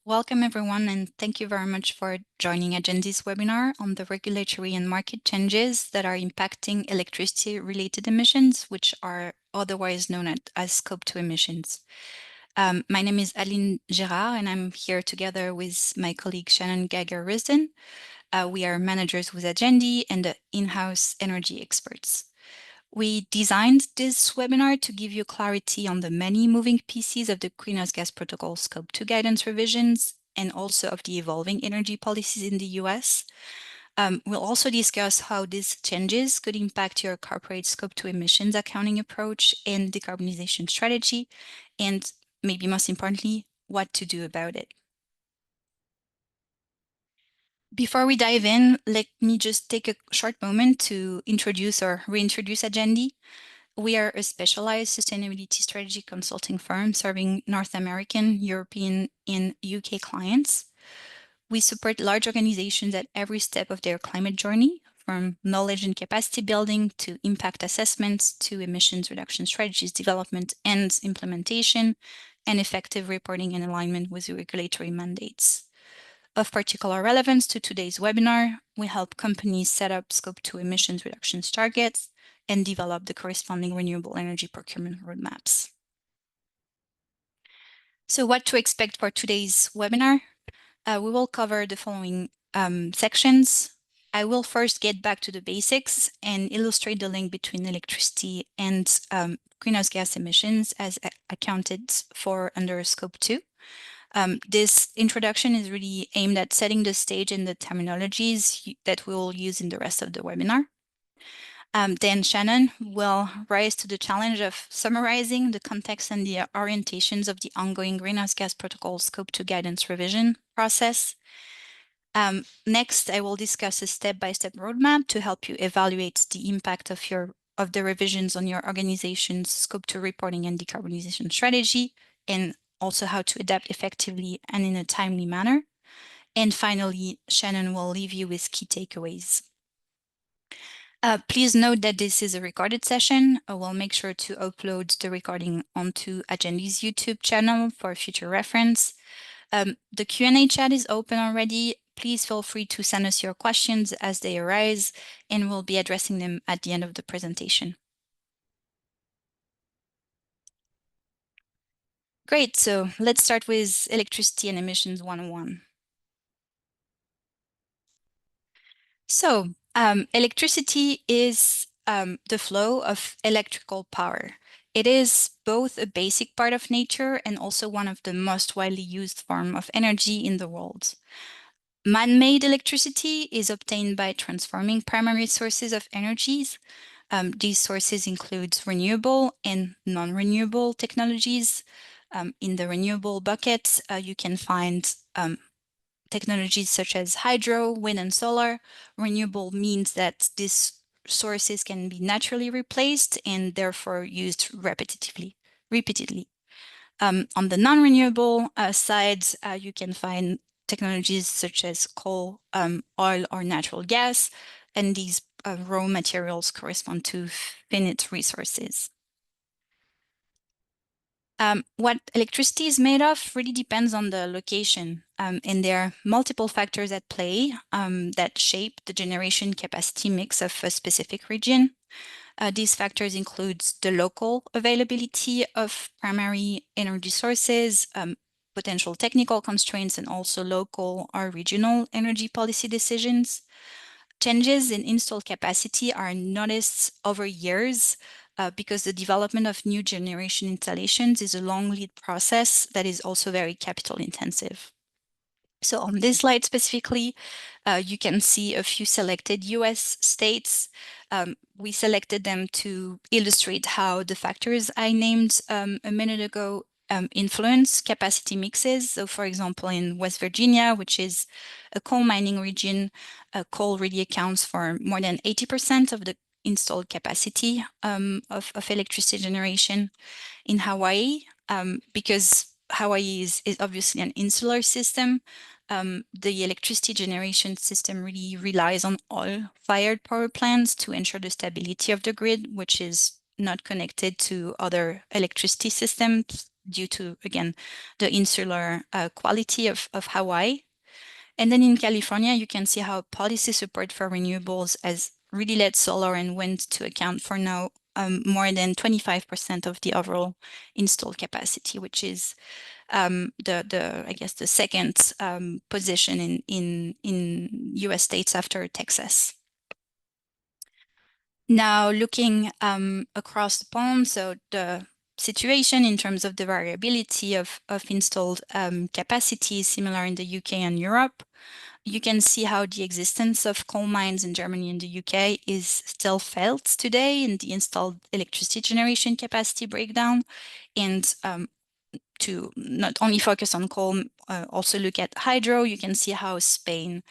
Welcome everyone, and thank you very much for joining Agendi's webinar on the regulatory and market changes that are impacting electricity-related emissions, which are otherwise known as Scope 2 emissions. My name is Aline Gérard, and I'm here together with my colleague Shannon Geiger-Risden. We are managers with Agendi and the in-house energy experts. We designed this webinar to give you clarity on the many moving pieces of the Greenhouse Gas Protocol Scope 2 guidance revisions and also of the evolving energy policies in the US. We'll also discuss how these changes could impact your corporate Scope 2 emissions accounting approach and decarbonization strategy, and maybe most importantly, what to do about it. Before we dive in, let me just take a short moment to introduce or reintroduce Agendi. We are a specialized sustainability strategy consulting firm serving North American, European, and UK clients. We support large organizations at every step of their climate journey, from knowledge and capacity building to impact assessments to emissions reduction strategies development and implementation, and effective reporting and alignment with regulatory mandates. Of particular relevance to today's webinar, we help companies set up Scope 2 emissions reductions targets and develop the corresponding renewable energy procurement roadmaps. So what to expect for today's webinar? We will cover the following sections. I will first get back to the basics and illustrate the link between electricity and greenhouse gas emissions as accounted for under Scope 2. This introduction is really aimed at setting the stage in the terminologies that we'll use in the rest of the webinar. Then Shannon will rise to the challenge of summarizing the context and the orientations of the ongoing Greenhouse Gas Protocol Scope 2 guidance revision process. Next, I will discuss a step-by-step roadmap to help you evaluate the impact of the revisions on your organization's Scope 2 reporting and decarbonization strategy, and also how to adapt effectively and in a timely manner. And finally, Shannon will leave you with key takeaways. Please note that this is a recorded session. We'll make sure to upload the recording onto Agendi's YouTube channel for future reference. The Q&A chat is open already. Please feel free to send us your questions as they arise, and we'll be addressing them at the end of the presentation. Great, so let's start with electricity and emissions 101. So electricity is the flow of electrical power. It is both a basic part of nature and also one of the most widely used forms of energy in the world. Man-made electricity is obtained by transforming primary sources of energies. These sources include renewable and non-renewable technologies. In the renewable bucket, you can find technologies such as hydro, wind, and solar. Renewable means that these sources can be naturally replaced and therefore used repeatedly. On the non-renewable side, you can find technologies such as coal, oil, or natural gas, and these raw materials correspond to finite resources. What electricity is made of really depends on the location, and there are multiple factors at play that shape the generation capacity mix of a specific region. These factors include the local availability of primary energy sources, potential technical constraints, and also local or regional energy policy decisions. Changes in installed capacity are noticed over years because the development of new generation installations is a long lead process that is also very capital intensive. So on this slide specifically, you can see a few selected US states. We selected them to illustrate how the factors I named a minute ago influence capacity mixes. So for example, in West Virginia, which is a coal mining region, coal really accounts for more than 80% of the installed capacity of electricity generation. In Hawaii, because Hawaii is obviously an insular system, the electricity generation system really relies on oil-fired power plants to ensure the stability of the grid, which is not connected to other electricity systems due to, again, the insular quality of Hawaii. And then in California, you can see how policy support for renewables has really led solar and wind to account for now more than 25% of the overall installed capacity, which is I guess the second position in U.S. states after Texas. Now looking across the pond, so the situation in terms of the variability of installed capacity is similar in the UK and Europe. You can see how the existence of coal mines in Germany and the UK is still felt today in the installed electricity generation capacity breakdown. And to not only focus on coal, also look at hydro, you can see how Spain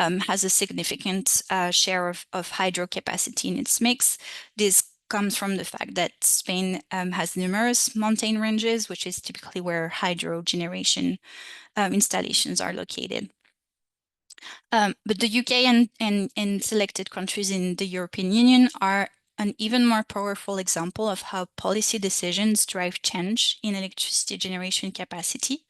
has a significant share of hydro capacity in its mix. This comes from the fact that Spain has numerous mountain ranges, which is typically where hydro generation installations are located. But the UK and selected countries in the European Union are an even more powerful example of how policy decisions drive change in electricity generation capacity.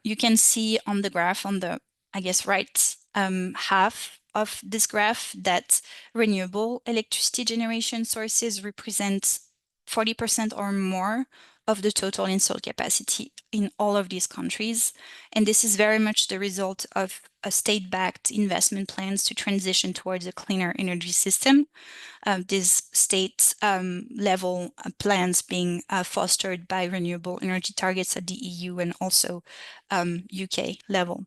You can see on the graph on the, I guess, right half of this graph that renewable electricity generation sources represent 40% or more of the total installed capacity in all of these countries. And this is very much the result of a state-backed investment plans to transition towards a cleaner energy system. These state level plans being fostered by renewable energy targets at the EU and also UK level.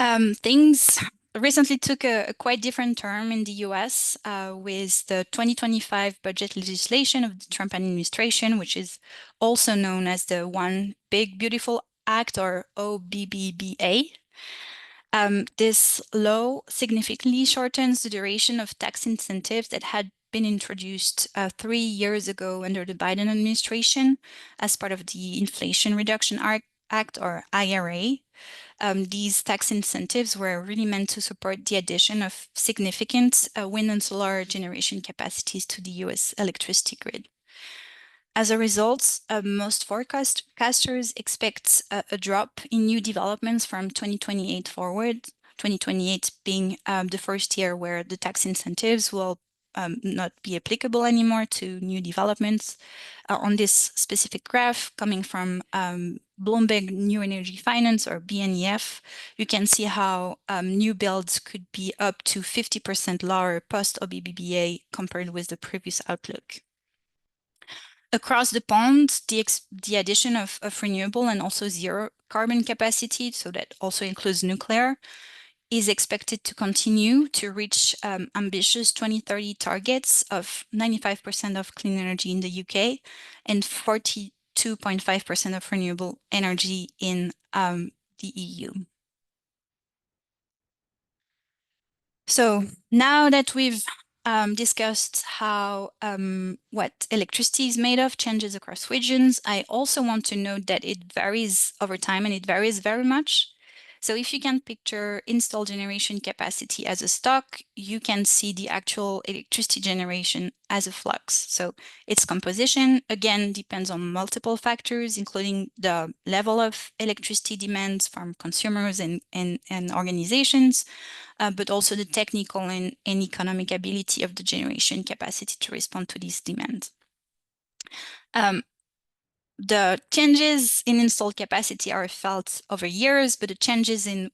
Things recently took a quite different turn in the US with the 2025 budget legislation of the Trump administration, which is also known as the One Big Beautiful Act, or OBBBA. This law significantly shortens the duration of tax incentives that had been introduced 3 years ago under the Biden administration as part of the Inflation Reduction Act, or IRA. These tax incentives were really meant to support the addition of significant wind and solar generation capacities to the US electricity grid. As a result, most forecasters expect a drop in new developments from 2028 forward, 2028 being the first year where the tax incentives will not be applicable anymore to new developments. On this specific graph coming from Bloomberg New Energy Finance, or BNEF, you can see how new builds could be up to 50% lower post-OBBBA compared with the previous outlook. Across the pond, the addition of renewable and also zero carbon capacity, so that also includes nuclear, is expected to continue to reach ambitious 2030 targets of 95% of clean energy in the UK and 42.5% of renewable energy in the EU. So now that we've discussed how what electricity is made of changes across regions, I also want to note that it varies over time and it varies very much. So if you can picture installed generation capacity as a stock, you can see the actual electricity generation as a flux. So its composition, again, depends on multiple factors, including the level of electricity demands from consumers and organizations, but also the technical and economic ability of the generation capacity to respond to these demands. The changes in installed capacity are felt over years, but the changes in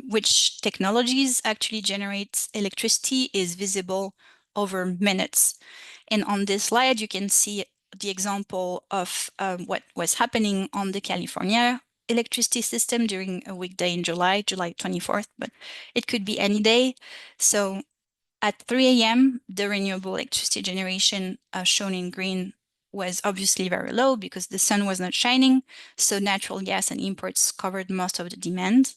which technologies actually generate electricity is visible over minutes. And on this slide, you can see the example of what was happening on the California electricity system during a weekday in July 24th, but it could be any day. So at 3 a.m., the renewable electricity generation shown in green was obviously very low because the sun was not shining, so natural gas and imports covered most of the demand.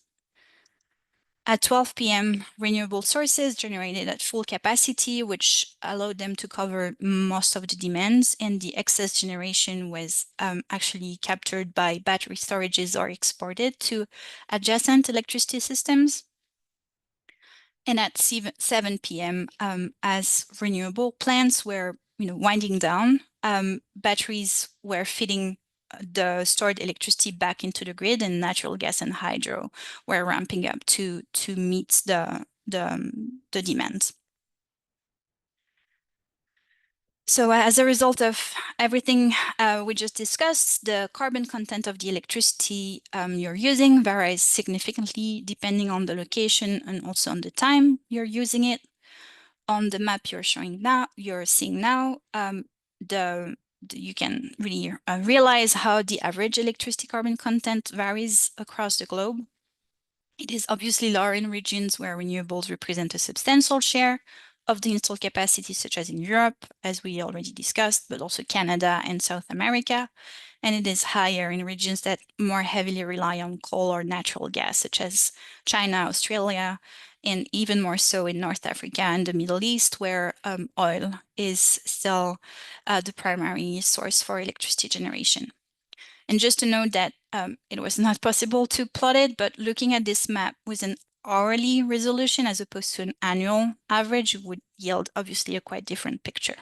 At 12 p.m., renewable sources generated at full capacity, which allowed them to cover most of the demands, and the excess generation was actually captured by battery storages or exported to adjacent electricity systems. And at 7 p.m., as renewable plants were winding down, batteries were feeding the stored electricity back into the grid, and natural gas and hydro were ramping up to meet the demand. So as a result of everything we just discussed, the carbon content of the electricity you're using varies significantly depending on the location and also on the time you're using it. On the map you're seeing now, you can really realize how the average electricity carbon content varies across the globe. It is obviously lower in regions where renewables represent a substantial share of the installed capacity, such as in Europe, as we already discussed, but also Canada and South America. And it is higher in regions that more heavily rely on coal or natural gas, such as China, Australia, and even more so in North Africa and the Middle East, where oil is still the primary source for electricity generation. And just to note that it was not possible to plot it, but looking at this map with an hourly resolution as opposed to an annual average would yield obviously a quite different picture.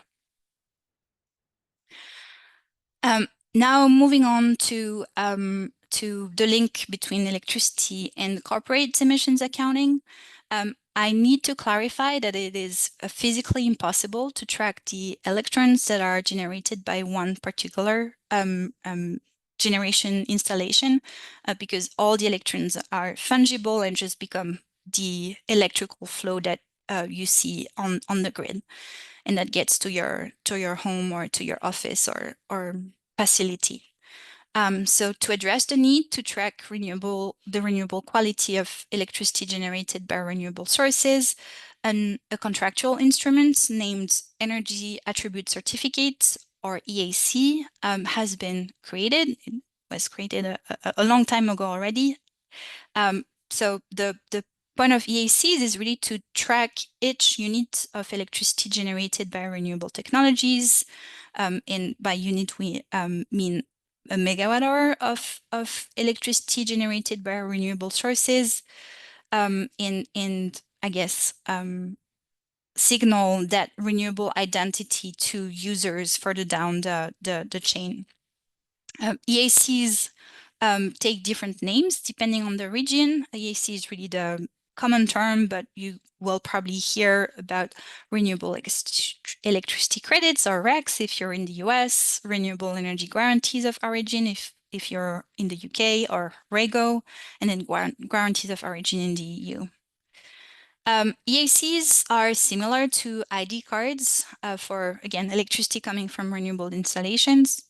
Now moving on to the link between electricity and corporate emissions accounting. I need to clarify that it is physically impossible to track the electrons that are generated by one particular generation installation because all the electrons are fungible and just become the electrical flow that you see on the grid, and that gets to your home or to your office or facility. So to address the need to track the renewable quality of electricity generated by renewable sources, a contractual instrument named Energy Attribute Certificate, or EAC, has been created. It was created a long time ago already. So the point of EACs is really to track each unit of electricity generated by renewable technologies. And by unit, we mean a megawatt hour of electricity generated by renewable sources, and I guess signal that renewable identity to users further down the chain. EACs take different names depending on the region. EAC is really the common term, but you will probably hear about renewable electricity credits, or RECs if you're in the US, renewable energy guarantees of origin if you're in the UK, or REGO, and then guarantees of origin in the EU. EACs are similar to ID cards for, again, electricity coming from renewable installations.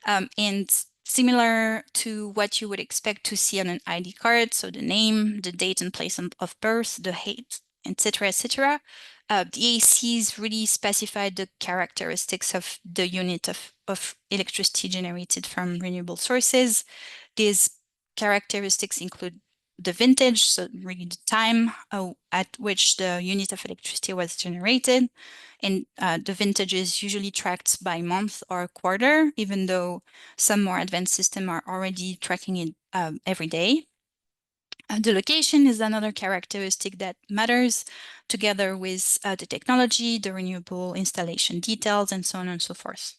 And similar to what you would expect to see on an ID card, so the name, the date and place of birth, the height, etc., etc. The EACs really specify the characteristics of the unit of electricity generated from renewable sources. These characteristics include the vintage, so really the time at which the unit of electricity was generated. And the vintage is usually tracked by month or quarter, even though some more advanced systems are already tracking it every day. The location is another characteristic that matters, together with the technology, the renewable installation details, and so on and so forth.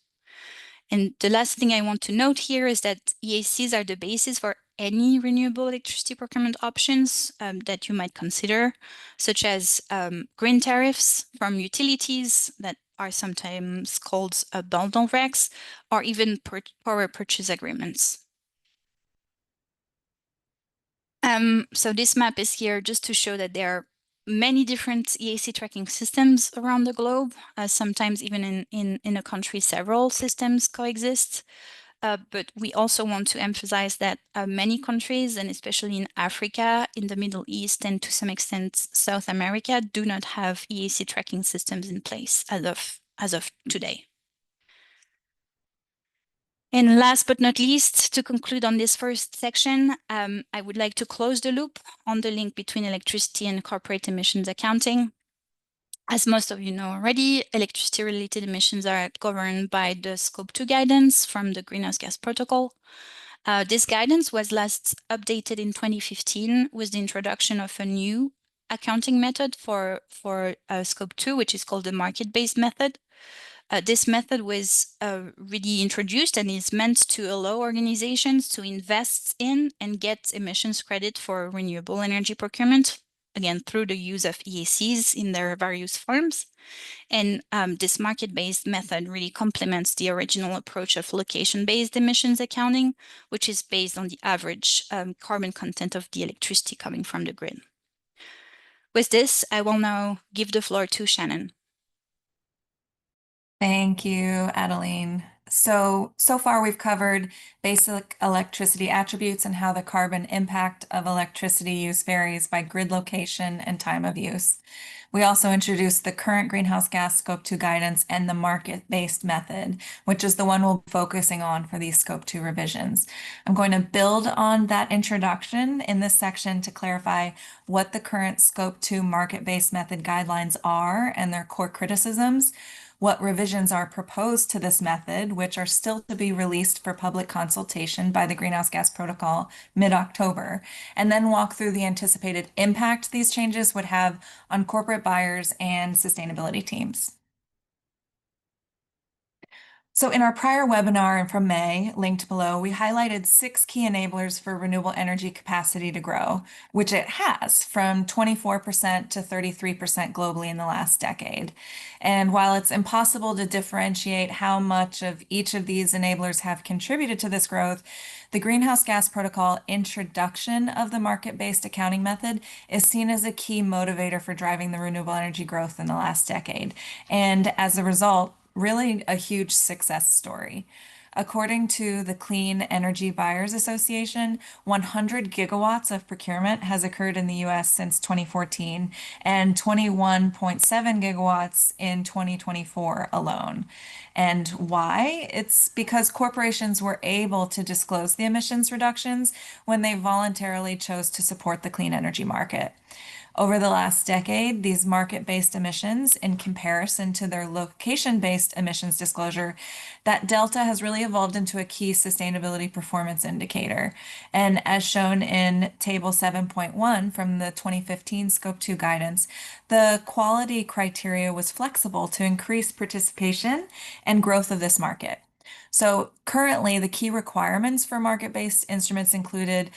And the last thing I want to note here is that EACs are the basis for any renewable electricity procurement options that you might consider, such as green tariffs from utilities that are sometimes called bundle recs, or even power purchase agreements. So this map is here just to show that there are many different EAC tracking systems around the globe. Sometimes even in a country, several systems coexist. But we also want to emphasize that many countries, and especially in Africa, in the Middle East, and to some extent South America, do not have EAC tracking systems in place as of today. And last but not least, to conclude on this first section, I would like to close the loop on the link between electricity and corporate emissions accounting. As most of you know already, electricity-related emissions are governed by the Scope 2 guidance from the Greenhouse Gas Protocol. This guidance was last updated in 2015 with the introduction of a new accounting method for Scope 2, which is called the market-based method. This method was really introduced and is meant to allow organizations to invest in and get emissions credit for renewable energy procurement, again, through the use of EACs in their various forms. And this market-based method really complements the original approach of location-based emissions accounting, which is based on the average carbon content of the electricity coming from the grid. With this, I will now give the floor to Shannon. Thank you, Adeline. So far we've covered basic electricity attributes and how the carbon impact of electricity use varies by grid location and time of use. We also introduced the current greenhouse gas Scope 2 guidance and the market-based method, which is the one we'll be focusing on for these Scope 2 revisions. I'm going to build on that introduction in this section to clarify what the current Scope 2 market-based method guidelines are and their core criticisms, what revisions are proposed to this method, which are still to be released for public consultation by the Greenhouse Gas Protocol mid-October, and then walk through the anticipated impact these changes would have on corporate buyers and sustainability teams. So in our prior webinar and from May, linked below, we highlighted 6 key enablers for renewable energy capacity to grow, which it has from 24% to 33% globally in the last decade. And while it's impossible to differentiate how much of each of these enablers have contributed to this growth, the Greenhouse Gas Protocol introduction of the market-based accounting method is seen as a key motivator for driving the renewable energy growth in the last decade. And as a result, really a huge success story. According to the Clean Energy Buyers Association, 100 gigawatts of procurement has occurred in the US since 2014 and 21.7 gigawatts in 2024 alone. And why? It's because corporations were able to disclose the emissions reductions when they voluntarily chose to support the clean energy market. Over the last decade, these market-based emissions, in comparison to their location-based emissions disclosure, that delta has really evolved into a key sustainability performance indicator. And as shown in Table 7.1 from the 2015 Scope 2 guidance, the quality criteria was flexible to increase participation and growth of this market. So currently, the key requirements for market-based instruments included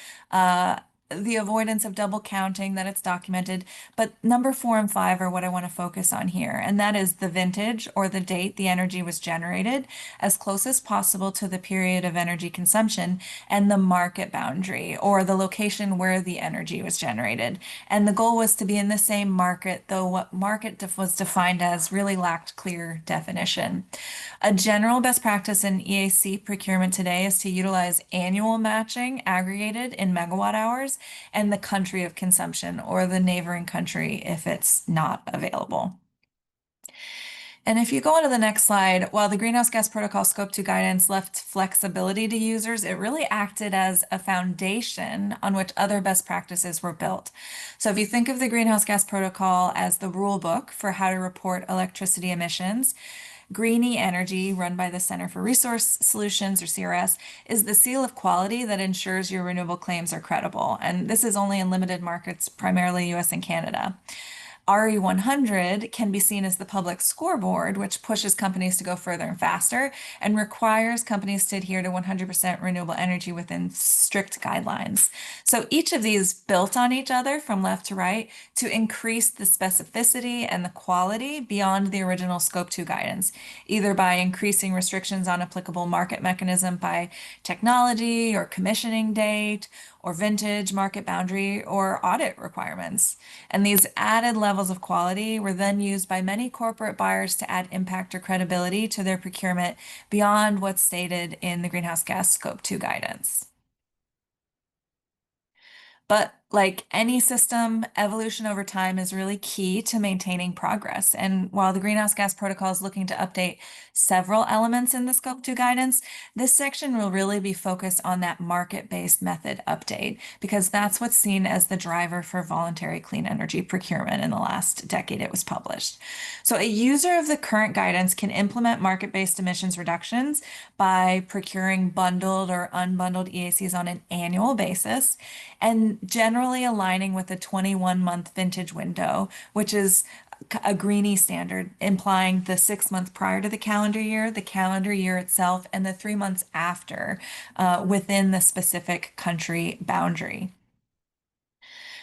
the avoidance of double counting, that it's documented, but number 4 and 5 are what I want to focus on here, and that is the vintage or the date the energy was generated as close as possible to the period of energy consumption, and the market boundary or the location where the energy was generated. And the goal was to be in the same market, though what market was defined as really lacked clear definition. A general best practice in EAC procurement today is to utilize annual matching aggregated in megawatt hours and the country of consumption or the neighboring country if it's not available. And if you go on to the next slide, while the Greenhouse Gas Protocol Scope 2 guidance left flexibility to users, it really acted as a foundation on which other best practices were built. So if you think of the Greenhouse Gas Protocol as the rule book for how to report electricity emissions, Greenie Energy, run by the Center for Resource Solutions, or CRS, is the seal of quality that ensures your renewable claims are credible. And this is only in limited markets, primarily US and Canada. RE100 can be seen as the public scoreboard, which pushes companies to go further and faster and requires companies to adhere to 100% renewable energy within strict guidelines. So each of these built on each other from left to right to increase the specificity and the quality beyond the original Scope 2 guidance, either by increasing restrictions on applicable market mechanism by technology or commissioning date, or vintage, market boundary, or audit requirements. And these added levels of quality were then used by many corporate buyers to add impact or credibility to their procurement beyond what's stated in the Greenhouse Gas Scope 2 guidance. But like any system, evolution over time is really key to maintaining progress. And while the Greenhouse Gas Protocol is looking to update several elements in the Scope 2 guidance, this section will really be focused on that market-based method update, because that's what's seen as the driver for voluntary clean energy procurement in the last decade it was published. So a user of the current guidance can implement market-based emissions reductions by procuring bundled or unbundled EACs on an annual basis, and generally aligning with a 21-month vintage window, which is a greenie standard, implying the 6 month prior to the calendar year itself, and the 3 months after within the specific country boundary.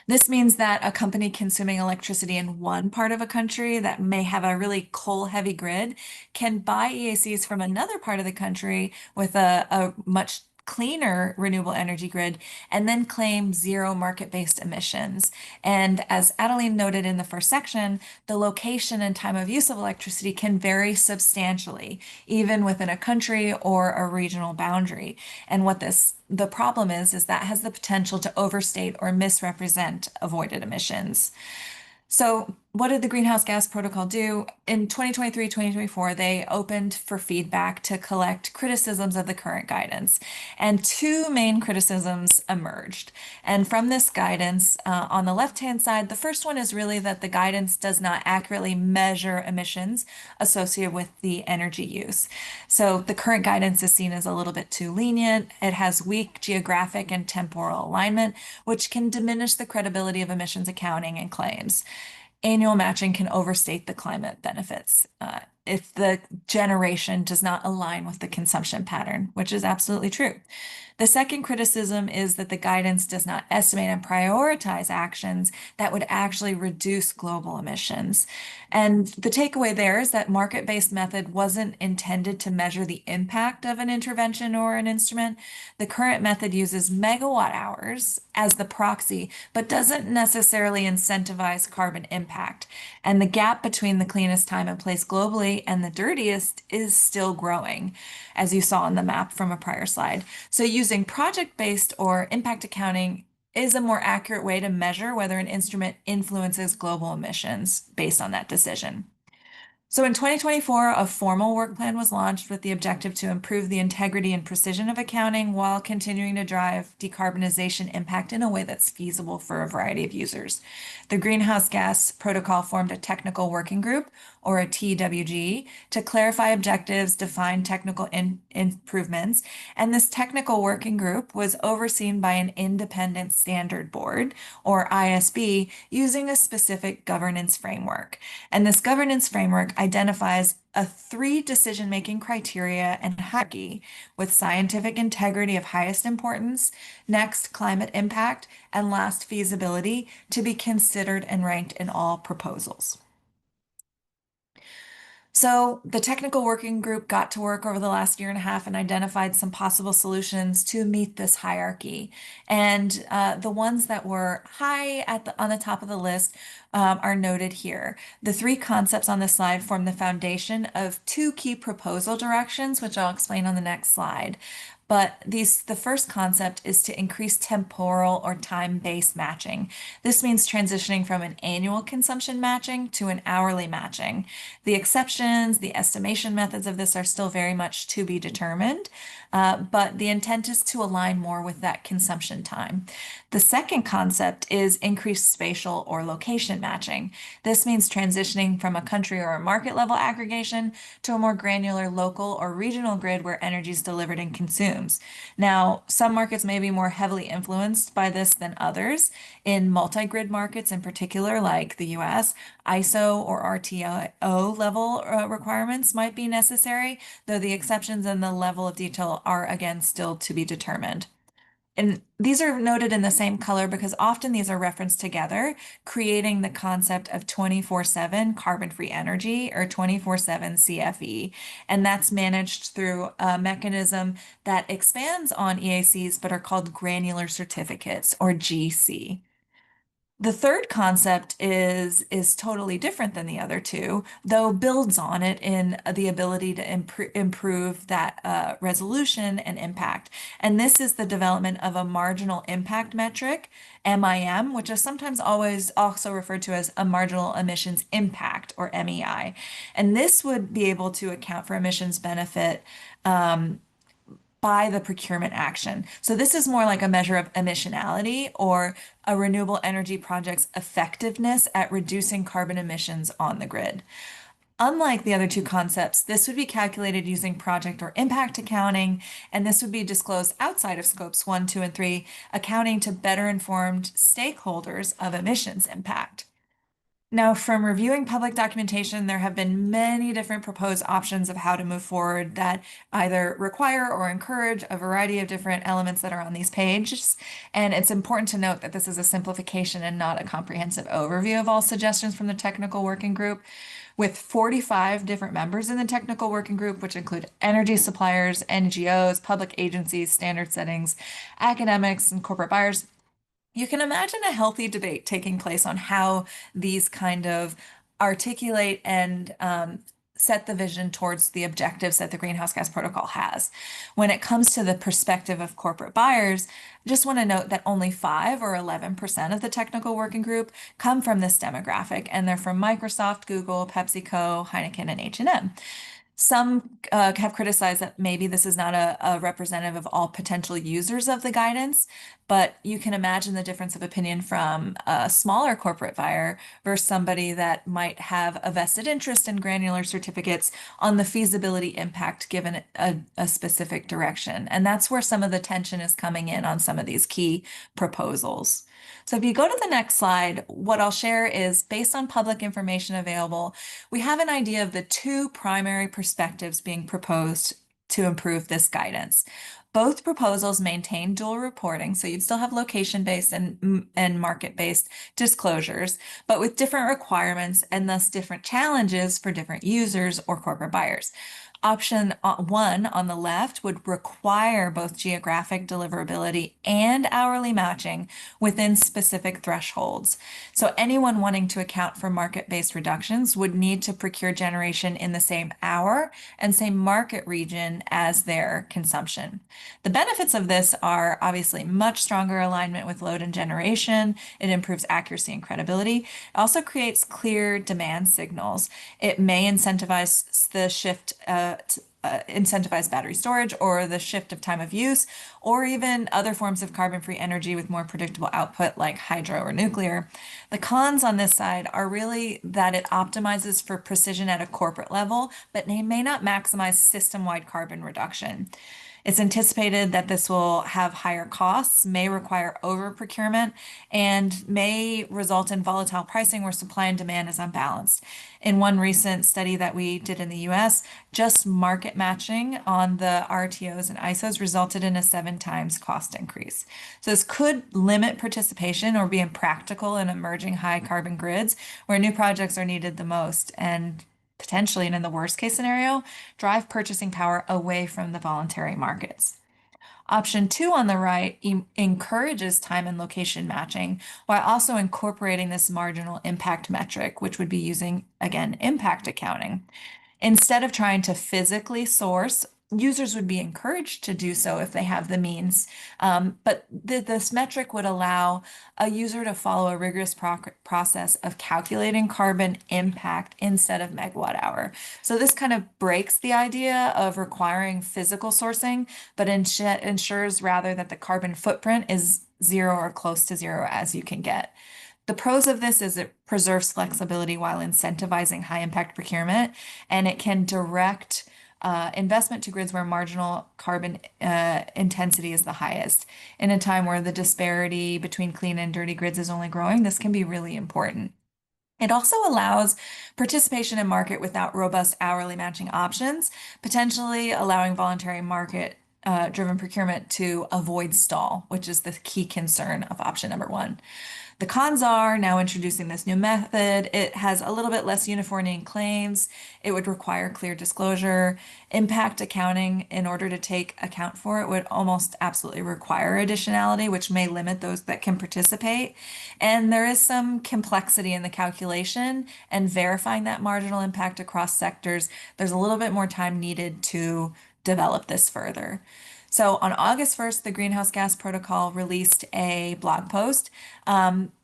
This means that a company consuming electricity in one part of a country that may have a really coal-heavy grid can buy EACs from another part of the country with a much cleaner renewable energy grid and then claim zero market-based emissions. And as Adeline noted in the first section, the location and time of use of electricity can vary substantially, even within a country or a regional boundary. And the problem is that has the potential to overstate or misrepresent avoided emissions. So, what did the Greenhouse Gas Protocol do? In 2023, 2024, they opened for feedback to collect criticisms of the current guidance. And two main criticisms emerged. And from this guidance, on the left-hand side, the first one is really that the guidance does not accurately measure emissions associated with the energy use. So, the current guidance is seen as a little bit too lenient. It has weak geographic and temporal alignment, which can diminish the credibility of emissions accounting and claims. Annual matching can overstate the climate benefits if the generation does not align with the consumption pattern, which is absolutely true. The second criticism is that the guidance does not estimate and prioritize actions that would actually reduce global emissions. And the takeaway there is that market-based method wasn't intended to measure the impact of an intervention or an instrument. The current method uses megawatt hours as the proxy, but doesn't necessarily incentivize carbon impact. And the gap between the cleanest time and place globally and the dirtiest is still growing, as you saw on the map from a prior slide. So using project-based or impact accounting is a more accurate way to measure whether an instrument influences global emissions based on that decision. So in 2024, a formal work plan was launched with the objective to improve the integrity and precision of accounting while continuing to drive decarbonization impact in a way that's feasible for a variety of users. The Greenhouse Gas Protocol formed a technical working group, or a TWG, to clarify objectives, define technical improvements, and this technical working group was overseen by an independent standard board, or ISB, using a specific governance framework. And this governance framework identifies a three decision-making criteria and hierarchy with scientific integrity of highest importance, next climate impact, and last feasibility to be considered and ranked in all proposals. So the technical working group got to work over the last year and a half and identified some possible solutions to meet this hierarchy. And the ones that were high on the top of the list are noted here. The three concepts on this slide form the foundation of two key proposal directions, which I'll explain on the next slide. But the first concept is to increase temporal or time-based matching. This means transitioning from an annual consumption matching to an hourly matching. The exceptions, the estimation methods of this are still very much to be determined, but the intent is to align more with that consumption time. The second concept is increased spatial or location matching. This means transitioning from a country or a market level aggregation to a more granular local or regional grid where energy is delivered and consumed. Now, some markets may be more heavily influenced by this than others. In multi-grid markets in particular, like the US, ISO or RTO level requirements might be necessary, though the exceptions and the level of detail are again still to be determined. And these are noted in the same color because often these are referenced together, creating the concept of 24/7 carbon-free energy, or 24/7 CFE. And that's managed through a mechanism that expands on EACs, but are called granular certificates, or GC. The third concept is totally different than the other two, though builds on it in the ability to improve that resolution and impact. And this is the development of a marginal impact metric, MIM, which is sometimes always also referred to as a marginal emissions impact, or MEI. And this would be able to account for emissions benefit by the procurement action. So this is more like a measure of emissionality, or a renewable energy project's effectiveness at reducing carbon emissions on the grid. Unlike the other two concepts, this would be calculated using project or impact accounting, and this would be disclosed outside of scopes 1, 2, and 3, accounting to better informed stakeholders of emissions impact. Now, from reviewing public documentation, there have been many different proposed options of how to move forward that either require or encourage a variety of different elements that are on these pages. And it's important to note that this is a simplification and not a comprehensive overview of all suggestions from the technical working group. With 45 different members in the technical working group, which include energy suppliers, NGOs, public agencies, standard settings, academics, and corporate buyers, you can imagine a healthy debate taking place on how these kind of articulate and set the vision towards the objectives that the greenhouse gas protocol has. When it comes to the perspective of corporate buyers, I just want to note that only 5 or 11% of the technical working group come from this demographic, and they're from Microsoft, Google, PepsiCo, Heineken, and H&M. Some have criticized that maybe this is not a representative of all potential users of the guidance, but you can imagine the difference of opinion from a smaller corporate buyer versus somebody that might have a vested interest in granular certificates on the feasibility impact given a specific direction. And that's where some of the tension is coming in on some of these key proposals. So if you go to the next slide, what I'll share is based on public information available, we have an idea of the two primary perspectives being proposed to improve this guidance. Both proposals maintain dual reporting, so you'd still have location-based and market-based disclosures, but with different requirements and thus different challenges for different users or corporate buyers. Option 1 on the left would require both geographic deliverability and hourly matching within specific thresholds. So anyone wanting to account for market-based reductions would need to procure generation in the same hour and same market region as their consumption. The benefits of this are obviously much stronger alignment with load and generation. It improves accuracy and credibility. It also creates clear demand signals. It may incentivize the shift incentivize battery storage or the shift of time of use, or even other forms of carbon-free energy with more predictable output like hydro or nuclear. The cons on this side are really that it optimizes for precision at a corporate level, but may not maximize system-wide carbon reduction. It's anticipated that this will have higher costs, may require over-procurement, and may result in volatile pricing where supply and demand is unbalanced. In one recent study that we did in the US, just market matching on the RTOs and ISOs resulted in a 7 times cost increase. So this could limit participation or be impractical in emerging high carbon grids where new projects are needed the most, and potentially, and in the worst case scenario, drive purchasing power away from the voluntary markets. Option 2 on the right encourages time and location matching while also incorporating this marginal impact metric, which would be using, again, impact accounting. Instead of trying to physically source, users would be encouraged to do so if they have the means. But this metric would allow a user to follow a rigorous process of calculating carbon impact instead of megawatt hour. So this kind of breaks the idea of requiring physical sourcing, but ensures rather that the carbon footprint is zero or close to zero as you can get. The pros of this is it preserves flexibility while incentivizing high impact procurement, and it can direct investment to grids where marginal carbon intensity is the highest. In a time where the disparity between clean and dirty grids is only growing, this can be really important. It also allows participation in market without robust hourly matching options, potentially allowing voluntary market driven procurement to avoid stall, which is the key concern of option number 1. The cons are now introducing this new method. It has a little bit less uniformity in claims. It would require clear disclosure. Impact accounting, in order to take account for it, would almost absolutely require additionality, which may limit those that can participate. And there is some complexity in the calculation and verifying that marginal impact across sectors. There's a little bit more time needed to develop this further. So on August 1st, the Greenhouse Gas Protocol released a blog post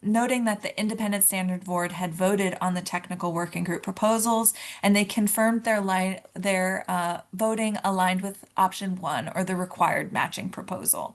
noting that the Independent Standard Board had voted on the technical working group proposals, and they confirmed their voting aligned with option 1, or the required matching proposal.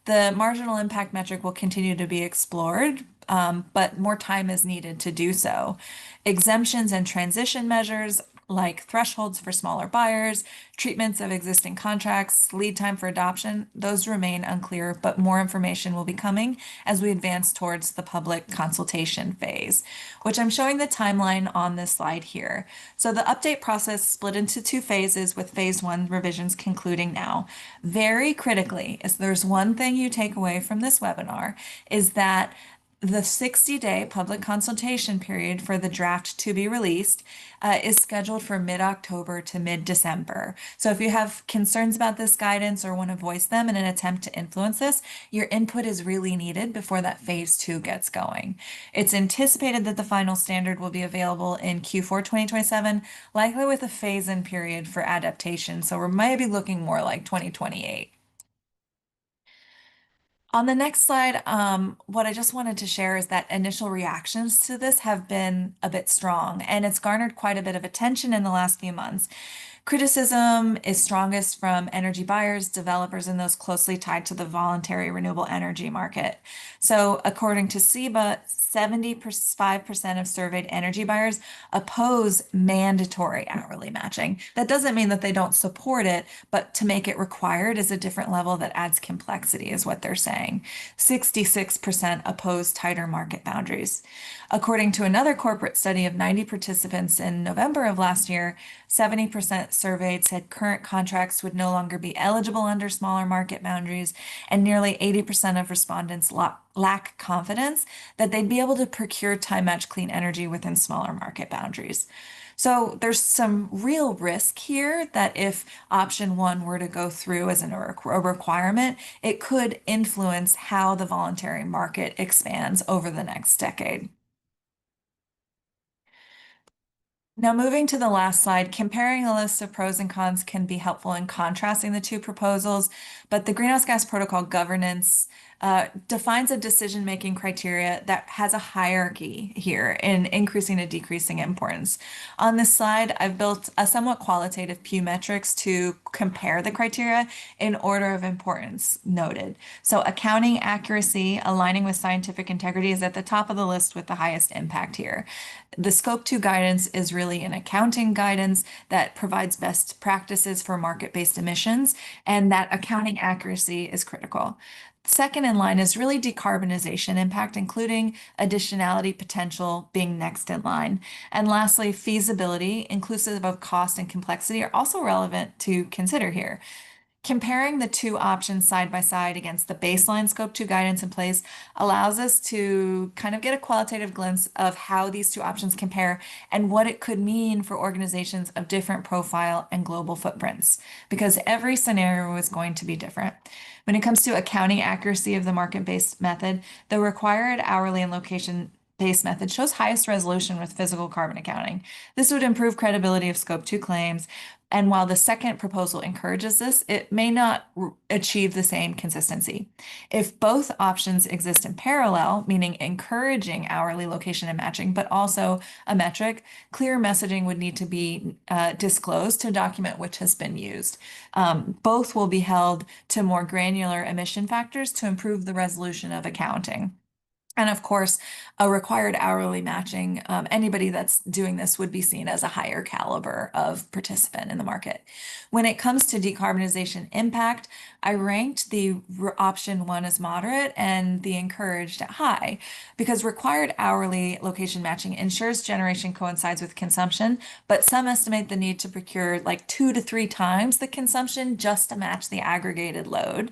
The marginal impact metric will continue to be explored, but more time is needed to do so. Exemptions and transition measures like thresholds for smaller buyers, treatments of existing contracts, lead time for adoption, those remain unclear, but more information will be coming as we advance towards the public consultation phase, which I'm showing the timeline on this slide here. So the update process split into two phases, with phase one revisions concluding now. Very critically, if there's one thing you take away from this webinar, is that the 60-day public consultation period for the draft to be released is scheduled for mid-October to mid-December. So if you have concerns about this guidance or want to voice them in an attempt to influence this, your input is really needed before that phase two gets going. It's anticipated that the final standard will be available in Q4 2027, likely with a phase-in period for adaptation. So we might be looking more like 2028. On the next slide, what I just wanted to share is that initial reactions to this have been a bit strong, and it's garnered quite a bit of attention in the last few months. Criticism is strongest from energy buyers, developers, and those closely tied to the voluntary renewable energy market. So, according to SEBA, 75% of surveyed energy buyers oppose mandatory hourly matching. That doesn't mean that they don't support it, but to make it required is a different level that adds complexity, is what they're saying. 66% oppose tighter market boundaries. According to another corporate study of 90 participants in November of last year, 70% surveyed said current contracts would no longer be eligible under smaller market boundaries, and nearly 80% of respondents lack confidence that they'd be able to procure time-match clean energy within smaller market boundaries. So there's some real risk here that if option one were to go through as a requirement, it could influence how the voluntary market expands over the next decade. Now, moving to the last slide, comparing a list of pros and cons can be helpful in contrasting the two proposals, but the Greenhouse Gas Protocol governance defines a decision-making criteria that has a hierarchy here in increasing and decreasing importance. On this slide, I've built a somewhat qualitative Pew metrics to compare the criteria in order of importance noted. So accounting accuracy, aligning with scientific integrity, is at the top of the list with the highest impact here. The Scope 2 guidance is really an accounting guidance that provides best practices for market-based emissions, and that accounting accuracy is critical. Second in line is really decarbonization impact, including additionality potential being next in line. And lastly, feasibility, inclusive of cost and complexity, are also relevant to consider here. Comparing the two options side by side against the baseline Scope 2 guidance in place allows us to kind of get a qualitative glimpse of how these two options compare and what it could mean for organizations of different profile and global footprints, because every scenario is going to be different. When it comes to accounting accuracy of the market-based method, the required hourly and location-based method shows highest resolution with physical carbon accounting. This would improve credibility of Scope 2 claims, and while the second proposal encourages this, it may not achieve the same consistency. If both options exist in parallel, meaning encouraging hourly location and matching, but also a metric, clear messaging would need to be disclosed to document which has been used. Both will be held to more granular emission factors to improve the resolution of accounting. And of course, a required hourly matching, anybody that's doing this would be seen as a higher caliber of participant in the market. When it comes to decarbonization impact, I ranked the option one as moderate and the encouraged at high, because required hourly location matching ensures generation coincides with consumption, but some estimate the need to procure like 2 to 3 times the consumption just to match the aggregated load.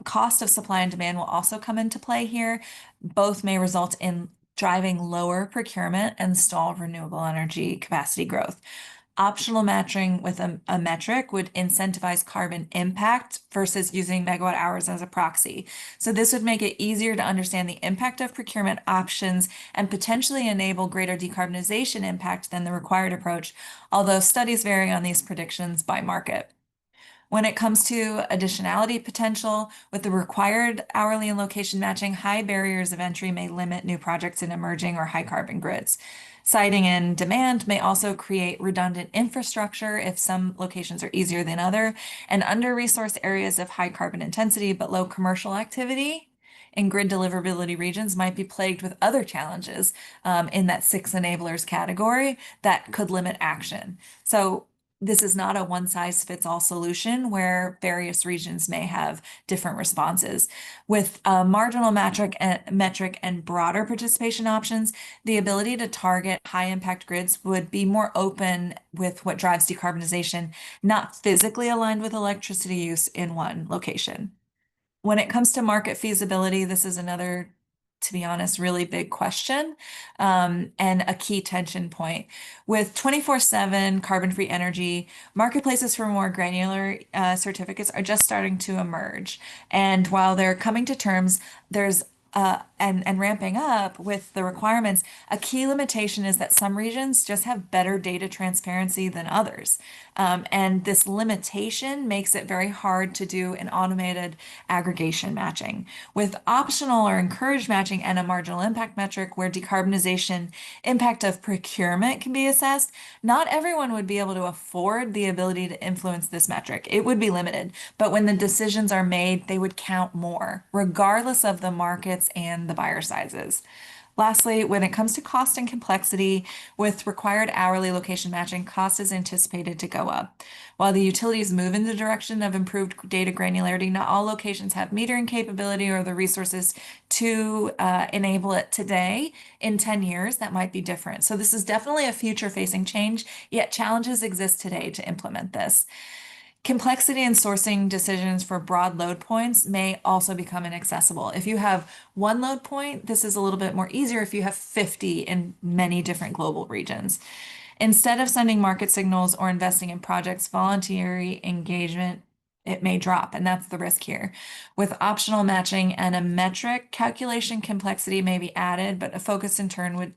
Cost of supply and demand will also come into play here. Both may result in driving lower procurement and stall renewable energy capacity growth. Optional matching with a metric would incentivize carbon impact versus using megawatt hours as a proxy. So this would make it easier to understand the impact of procurement options and potentially enable greater decarbonization impact than the required approach, although studies vary on these predictions by market. When it comes to additionality potential, with the required hourly and location matching, high barriers of entry may limit new projects in emerging or high carbon grids. Siting in demand may also create redundant infrastructure if some locations are easier than other, and under-resourced areas of high carbon intensity but low commercial activity in grid deliverability regions might be plagued with other challenges in that six enablers category that could limit action. So this is not a one size fits all solution where various regions may have different responses. With a marginal metric and broader participation options, the ability to target high impact grids would be more open with what drives decarbonization, not physically aligned with electricity use in one location. When it comes to market feasibility, this is another, to be honest, really big question and a key tension point. With 24/7 carbon-free energy, marketplaces for more granular certificates are just starting to emerge. And while they're coming to terms, there's and ramping up with the requirements, a key limitation is that some regions just have better data transparency than others. And this limitation makes it very hard to do an automated aggregation matching. With optional or encouraged matching and a marginal impact metric where decarbonization impact of procurement can be assessed, not everyone would be able to afford the ability to influence this metric. It would be limited, but when the decisions are made, they would count more, regardless of the markets and the buyer sizes. Lastly, when it comes to cost and complexity, with required hourly location matching, cost is anticipated to go up. While the utilities move in the direction of improved data granularity, not all locations have metering capability or the resources to enable it today. In 10 years, that might be different. So this is definitely a future-facing change, yet challenges exist today to implement this. Complexity in sourcing decisions for broad load points may also become inaccessible. If you have one load point, this is a little bit more easier if you have 50 in many different global regions. Instead of sending market signals or investing in projects, voluntary engagement, it may drop, and that's the risk here. With optional matching and a metric, calculation complexity may be added, but a focus in turn would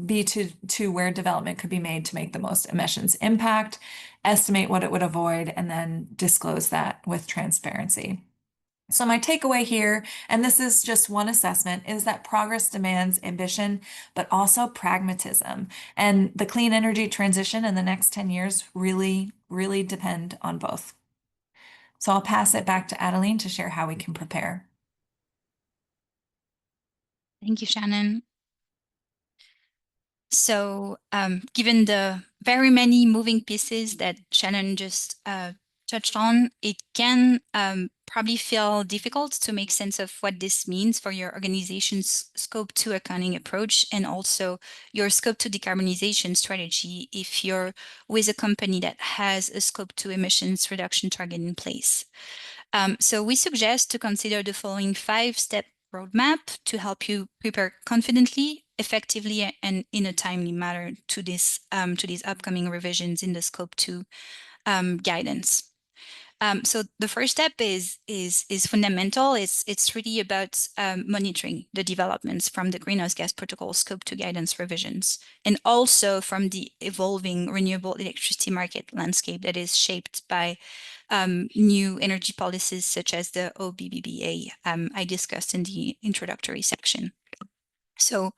be to where development could be made to make the most emissions impact, estimate what it would avoid, and then disclose that with transparency. So my takeaway here, and this is just one assessment, is that progress demands ambition, but also pragmatism. And the clean energy transition in the next 10 years really, really depend on both. So I'll pass it back to Adeline to share how we can prepare. Thank you, Shannon. So given the very many moving pieces that Shannon just touched on, it can probably feel difficult to make sense of what this means for your organization's scope 2 accounting approach and also your scope 2 decarbonization strategy if you're with a company that has a scope 2 emissions reduction target in place. So we suggest to consider the following 5-step roadmap to help you prepare confidently, effectively, and in a timely manner to these upcoming revisions in the Scope 2 guidance. So the first step is fundamental. It's really about monitoring the developments from the Greenhouse Gas Protocol Scope 2 guidance revisions, and also from the evolving renewable electricity market landscape that is shaped by new energy policies such as the OBBBA I discussed in the introductory section. So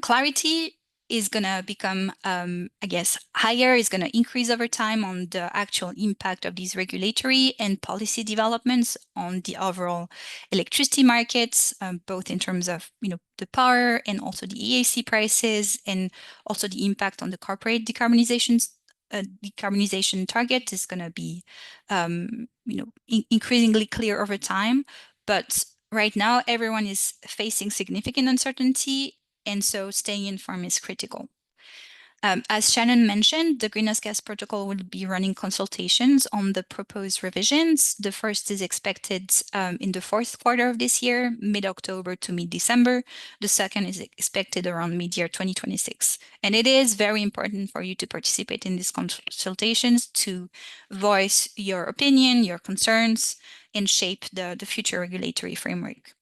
clarity is going to become, I guess, higher, is going to increase over time on the actual impact of these regulatory and policy developments on the overall electricity markets, both in terms of the power and also the EAC prices, and also the impact on the corporate decarbonization target is going to be increasingly clear over time. But right now, everyone is facing significant uncertainty, and so staying informed is critical. As Shannon mentioned, the Greenhouse Gas Protocol will be running consultations on the proposed revisions. The first is expected in the fourth quarter of this year, mid-October to mid-December. The second is expected around mid-year 2026. And it is very important for you to participate in these consultations to voice your opinion, your concerns, and shape the future regulatory framework.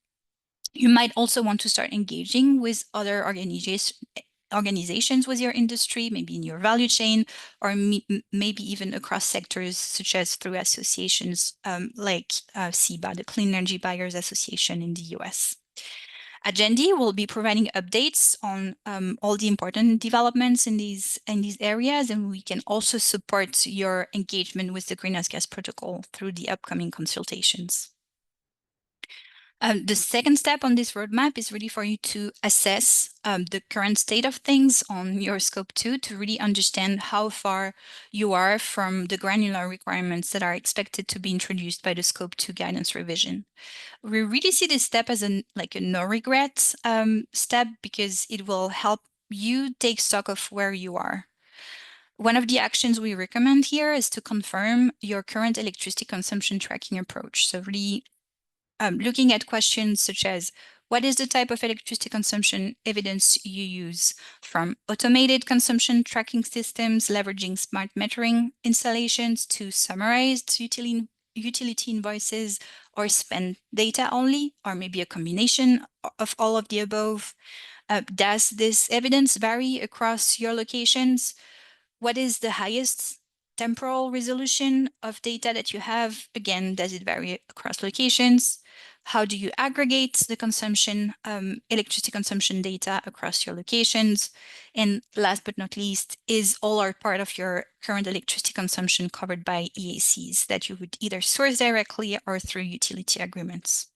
You might also want to start engaging with other organizations with your industry, maybe in your value chain, or maybe even across sectors, such as through associations like CEBA, the Clean Energy Buyers Association in the US. Agendi will be providing updates on all the important developments in these areas, and we can also support your engagement with the Greenhouse Gas Protocol through the upcoming consultations. The second step on this roadmap is really for you to assess the current state of things on your scope 2 to really understand how far you are from the granular requirements that are expected to be introduced by the scope 2 guidance revision. We really see this step as a no regret step because it will help you take stock of where you are. One of the actions we recommend here is to confirm your current electricity consumption tracking approach. So really looking at questions such as what is the type of electricity consumption evidence you use, from automated consumption tracking systems leveraging smart metering installations to summarized utility invoices or spend data only, or maybe a combination of all of the above. Does this evidence vary across your locations? What is the highest temporal resolution of data that you have? Again, does it vary across locations? How do you aggregate the consumption, electricity consumption data across your locations? And last but not least, is all or part of your current electricity consumption covered by EACs that you would either source directly or through utility agreements?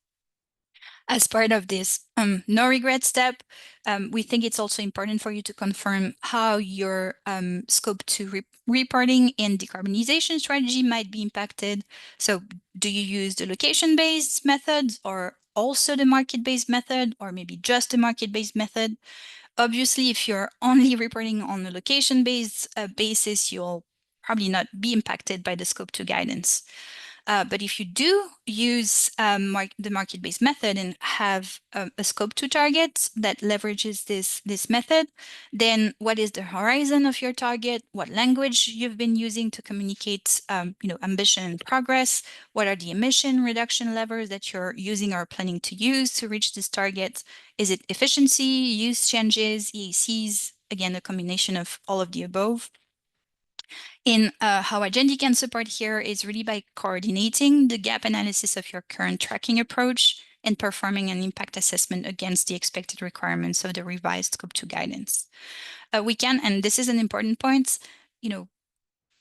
As part of this no regret step, we think it's also important for you to confirm how your scope 2 reporting and decarbonization strategy might be impacted. So do you use the location-based method or also the market-based method, or maybe just the market-based method? Obviously, if you're only reporting on a location-based basis, you'll probably not be impacted by the scope 2 guidance. But if you do use the market-based method and have a scope 2 target that leverages this method, then what is the horizon of your target? What language you've been using to communicate ambition and progress? What are the emission reduction levers that you're using or planning to use to reach this target? Is it efficiency, use changes, EACs? Again, a combination of all of the above. In how Agendi can support here is really by coordinating the gap analysis of your current tracking approach and performing an impact assessment against the expected requirements of the revised Scope 2 guidance. We can, and this is an important point,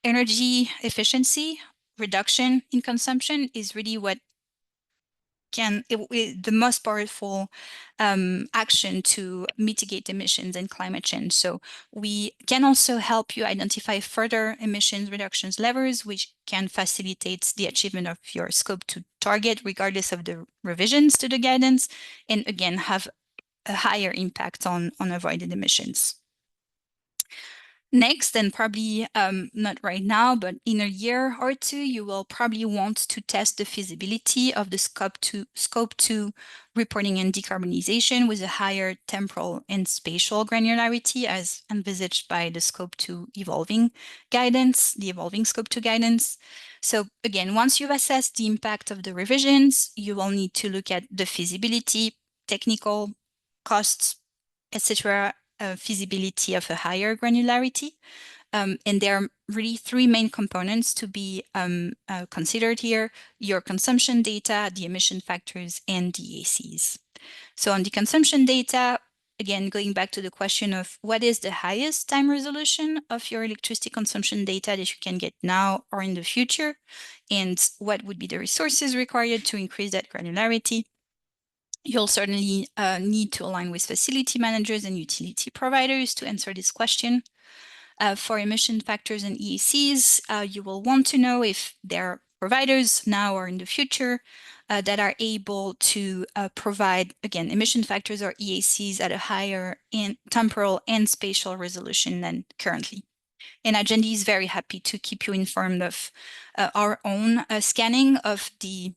energy efficiency, reduction in consumption is really what the most powerful action to mitigate emissions and climate change. So we can also help you identify further emissions reductions levers, which can facilitate the achievement of your scope 2 target, regardless of the revisions to the guidance, and again, have a higher impact on avoided emissions. Next, and probably not right now, but in a year or two, you will probably want to test the feasibility of the scope 2 reporting and decarbonization with a higher temporal and spatial granularity as envisaged by the scope 2 evolving guidance, the evolving scope 2 guidance. So again, once you've assessed the impact of the revisions, you will need to look at the feasibility, technical costs, etc., feasibility of a higher granularity. And there are really three main components to be considered here: your consumption data, the emission factors, and DACs. So on the consumption data, again, going back to the question of what is the highest time resolution of your electricity consumption data that you can get now or in the future, and what would be the resources required to increase that granularity. You'll certainly need to align with facility managers and utility providers to answer this question. For emission factors and EACs, you will want to know if there are providers now or in the future that are able to provide, again, emission factors or EACs at a higher temporal and spatial resolution than currently. And Agendi is very happy to keep you informed of our own scanning of the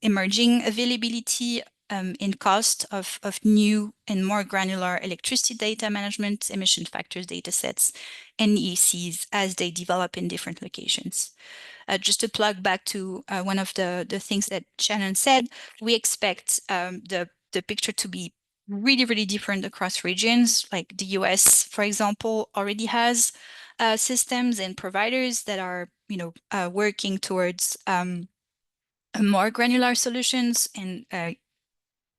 emerging availability and cost of new and more granular electricity data management, emission factors data sets, and EACs as they develop in different locations. Just to plug back to one of the things that Shannon said, we expect the picture to be really, really different across regions. Like the US, for example, already has systems and providers that are, working towards more granular solutions, and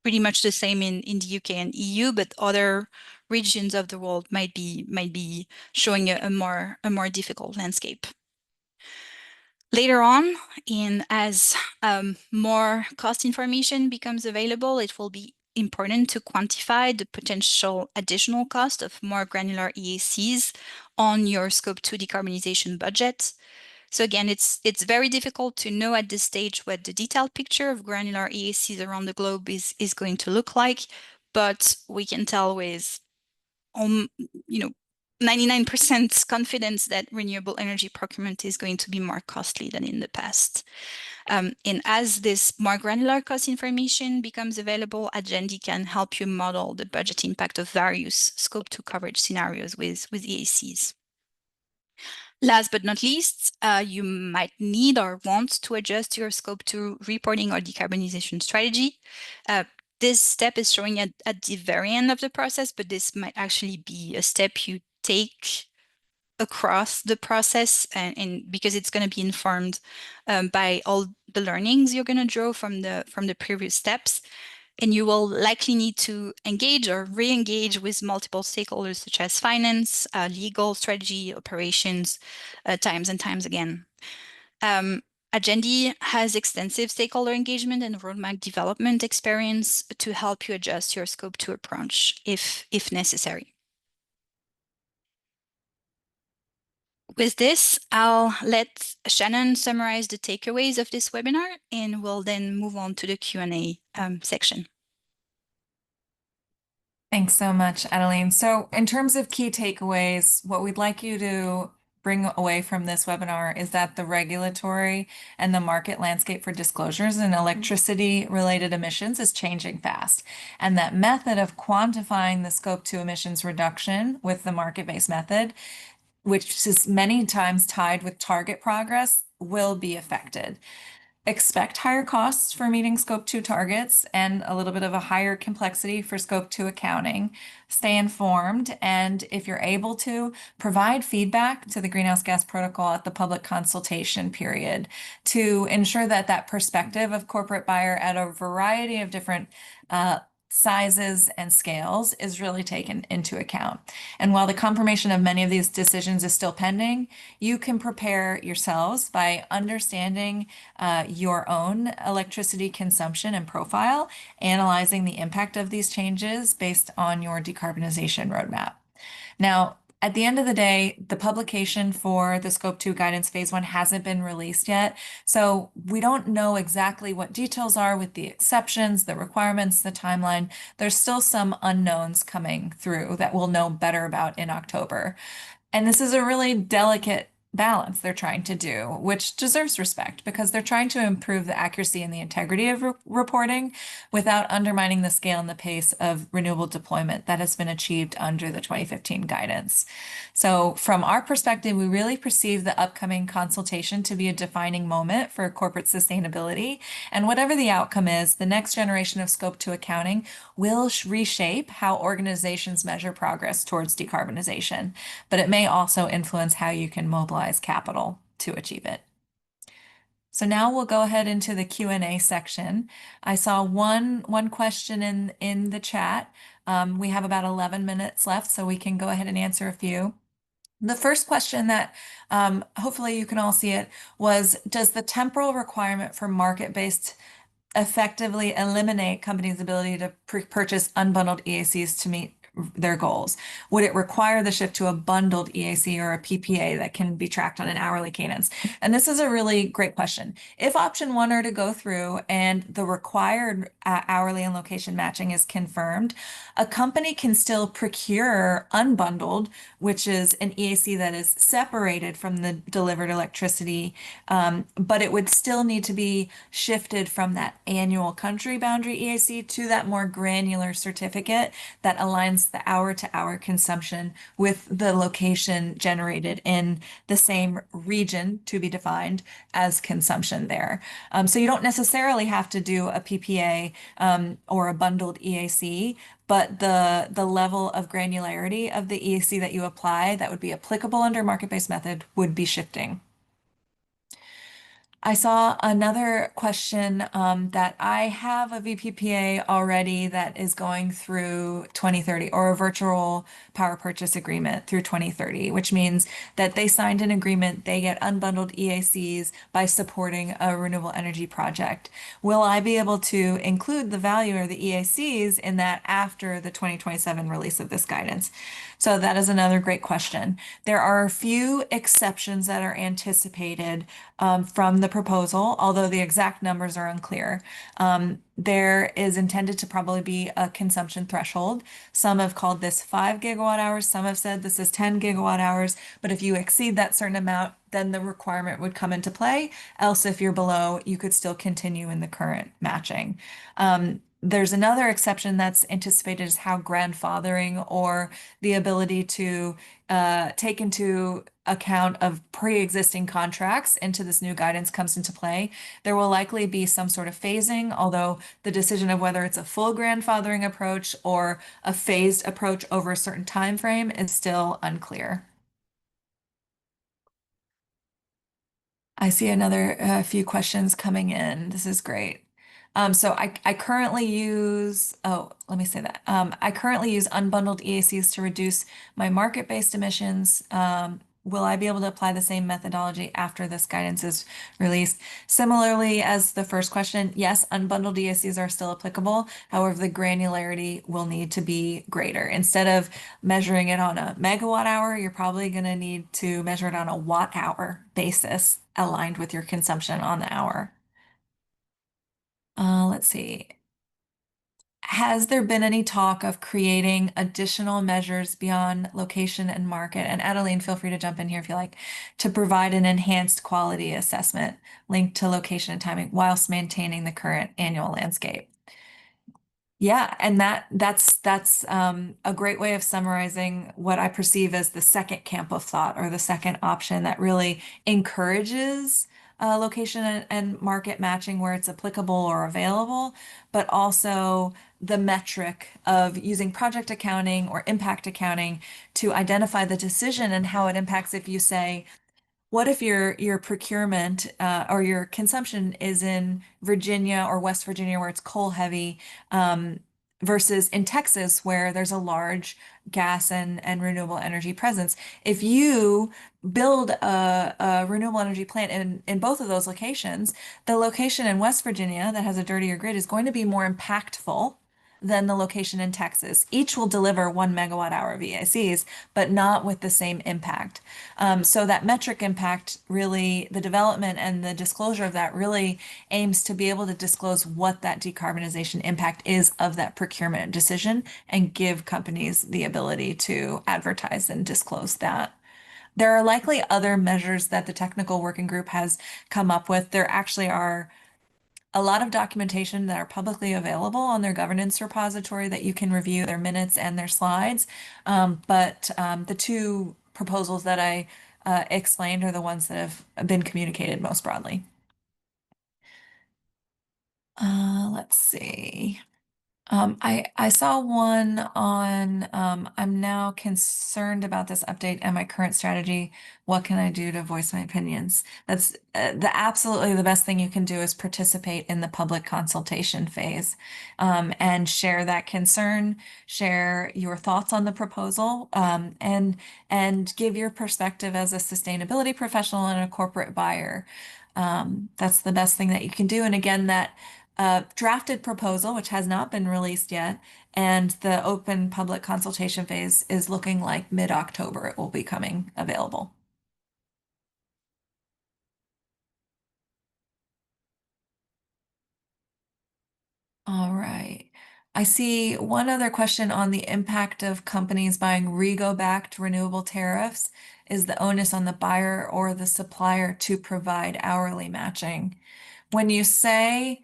pretty much the same in the UK and EU, but other regions of the world might be showing a more difficult landscape. Later on, as more cost information becomes available, it will be important to quantify the potential additional cost of more granular EACs on your Scope 2 decarbonization budget. So again, it's very difficult to know at this stage what the detailed picture of granular EACs around the globe is going to look like, but we can tell with um, you know, 99% confidence that renewable energy procurement is going to be more costly than in the past. And as this more granular cost information becomes available, Agendi can help you model the budget impact of various Scope 2 coverage scenarios with EACs. Last but not least, you might need or want to adjust your Scope 2 reporting or decarbonization strategy. This step is showing at the very end of the process, but this might actually be a step you take across the process, and because it's going to be informed by all the learnings you're going to draw from the previous steps. And you will likely need to engage or re-engage with multiple stakeholders such as finance, legal, strategy, operations, times and times again. Agendi has extensive stakeholder engagement and roadmap development experience to help you adjust your Scope 2 approach if necessary. With this, I'll let Shannon summarize the takeaways of this webinar, and we'll then move on to the Q&A section. Thanks so much, Adeline. So in terms of key takeaways, what we'd like you to bring away from this webinar is that the regulatory and the market landscape for disclosures in electricity-related emissions is changing fast, and that method of quantifying the Scope 2 emissions reduction with the market-based method, which is many times tied with target progress, will be affected. Expect higher costs for meeting Scope 2 targets and a little bit of a higher complexity for Scope 2 accounting. Stay informed, and if you're able to, provide feedback to the Greenhouse Gas Protocol at the public consultation period to ensure that that perspective of corporate buyer at a variety of different sizes and scales is really taken into account. And while the confirmation of many of these decisions is still pending, you can prepare yourselves by understanding your own electricity consumption and profile, analyzing the impact of these changes based on your decarbonization roadmap. Now, at the end of the day, the publication for the Scope 2 Guidance Phase 1 hasn't been released yet, so we don't know exactly what details are with the exceptions, the requirements, the timeline. There's still some unknowns coming through that we'll know better about in October. And this is a really delicate balance they're trying to do, which deserves respect because they're trying to improve the accuracy and the integrity of reporting without undermining the scale and the pace of renewable deployment that has been achieved under the 2015 guidance. So from our perspective, we really perceive the upcoming consultation to be a defining moment for corporate sustainability. And whatever the outcome is, the next generation of Scope 2 accounting will reshape how organizations measure progress towards decarbonization, but it may also influence how you can mobilize capital to achieve it. So now we'll go ahead into the Q&A section. I saw one question in the chat. We have about 11 minutes left, so we can go ahead and answer a few. The first question that hopefully you can all see it was, does the temporal requirement for market-based effectively eliminate companies' ability to purchase unbundled EACs to meet their goals? Would it require the shift to a bundled EAC or a PPA that can be tracked on an hourly cadence? And this is a really great question. If option one are to go through and the required hourly and location matching is confirmed, a company can still procure unbundled, which is an EAC that is separated from the delivered electricity, but it would still need to be shifted from that annual country boundary EAC to that more granular certificate that aligns the hour-to-hour consumption with the location generated in the same region to be defined as consumption there. So you don't necessarily have to do a PPA or a bundled EAC, but the level of granularity of the EAC that you apply that would be applicable under market-based method would be shifting. I saw another question that I have a VPPA already that is going through 2030 or a virtual power purchase agreement through 2030, which means that they signed an agreement, they get unbundled EACs by supporting a renewable energy project. Will I be able to include the value or the EACs in that after the 2027 release of this guidance? So that is another great question. There are a few exceptions that are anticipated from the proposal, although the exact numbers are unclear. There is intended to probably be a consumption threshold. Some have called this 5 gigawatt hours, some have said this is 10 gigawatt hours, but if you exceed that certain amount, then the requirement would come into play. Else, if you're below, you could still continue in the current matching. There's another exception that's anticipated as how grandfathering or the ability to take into account of pre-existing contracts into this new guidance comes into play. There will likely be some sort of phasing, although the decision of whether it's a full grandfathering approach or a phased approach over a certain time frame is still unclear. I see another few questions coming in. This is great. So I currently use, oh, let me say that. I currently use unbundled EACs to reduce my market-based emissions. Will I be able to apply the same methodology after this guidance is released? Similarly, as the first question, yes, unbundled EACs are still applicable. However, the granularity will need to be greater. Instead of measuring it on a megawatt hour, you're probably going to need to measure it on a watt hour basis aligned with your consumption on the hour. Let's see. Has there been any talk of creating additional measures beyond location and market? And Adeline, feel free to jump in here if you like, to provide an enhanced quality assessment linked to location and timing whilst maintaining the current annual landscape. Yeah, and that's a great way of summarizing what I perceive as the second camp of thought or the second option that really encourages location and market matching where it's applicable or available, but also the metric of using project accounting or impact accounting to identify the decision and how it impacts if you say, what if your procurement or your consumption is in Virginia or West Virginia where it's coal heavy versus in Texas where there's a large gas and renewable energy presence? If you build a renewable energy plant in both of those locations, the location in West Virginia that has a dirtier grid is going to be more impactful than the location in Texas. Each will deliver 1 megawatt hour of EACs, but not with the same impact. So that metric impact really, the development and the disclosure of that really aims to be able to disclose what that decarbonization impact is of that procurement decision and give companies the ability to advertise and disclose that. There are likely other measures that the technical working group has come up with. There actually are a lot of documentation that are publicly available on their governance repository that you can review their minutes and their slides. But the two proposals that I explained are the ones that have been communicated most broadly. Let's see. I saw one on I'm now concerned about this update and my current strategy. What can I do to voice my opinions? That's absolutely the best thing you can do is participate in the public consultation phase and share that concern, share your thoughts on the proposal, and give your perspective as a sustainability professional and a corporate buyer. That's the best thing that you can do. And again, that drafted proposal, which has not been released yet, and the open public consultation phase is looking like mid-October it will be coming available. All right. I see one other question on the impact of companies buying REGO-backed renewable tariffs. Is the onus on the buyer or the supplier to provide hourly matching? When you say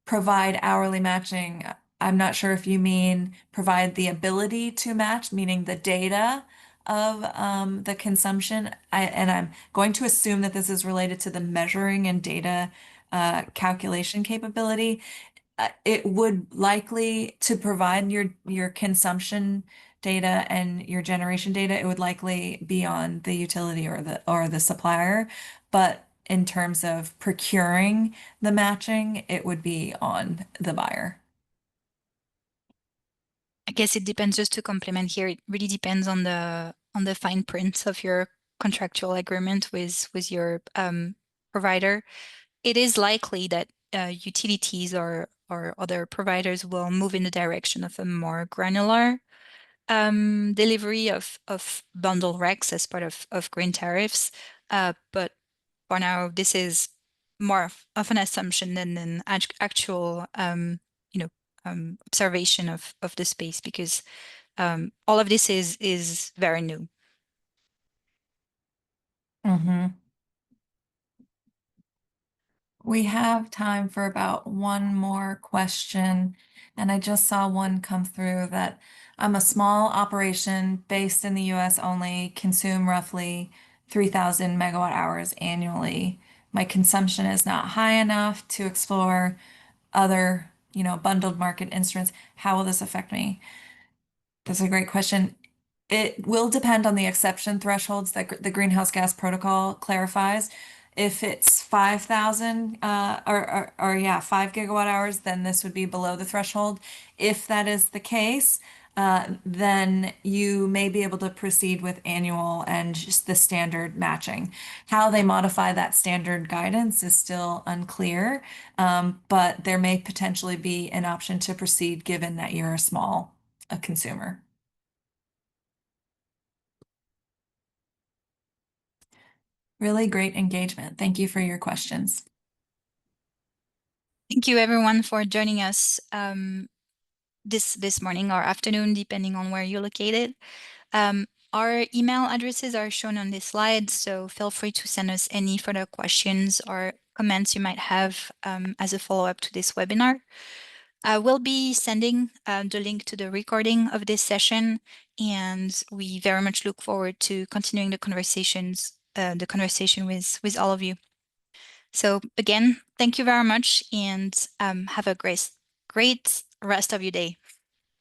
provide hourly matching, I'm not sure if you mean provide the ability to match, meaning the data of the consumption. And I'm going to assume that this is related to the measuring and data calculation capability. It would likely to provide your consumption data and your generation data, it would likely be on the utility or the supplier. But in terms of procuring the matching, it would be on the buyer. I guess it depends, just to complement here, it really depends on the fine print of your contractual agreement with your provider. It is likely that utilities or other providers will move in the direction of a more granular delivery of bundle recs as part of green tariffs. But for now, this is more of an assumption than an actual you know observation of the space, because all of this is very new. Mhm. We have time for about one more question. And I just saw one come through that I'm a small operation based in the US only, consume roughly 3,000 megawatt hours annually. My consumption is not high enough to explore other, bundled market instruments. How will this affect me? That's a great question. It will depend on the exception thresholds that the Greenhouse Gas Protocol clarifies. If it's 5,000 or yeah, 5 gigawatt hours, then this would be below the threshold. If that is the case, then you may be able to proceed with annual and just the standard matching. How they modify that standard guidance is still unclear, but there may potentially be an option to proceed given that you're a consumer. Really great engagement. Thank you for your questions. Thank you everyone for joining us this morning or afternoon, depending on where you're located. Our email addresses are shown on this slide, so feel free to send us any further questions or comments you might have as a follow-up to this webinar. We'll be sending the link to the recording of this session, and we very much look forward to continuing the conversation with all of you. So again, thank you very much, and have a great rest of your day.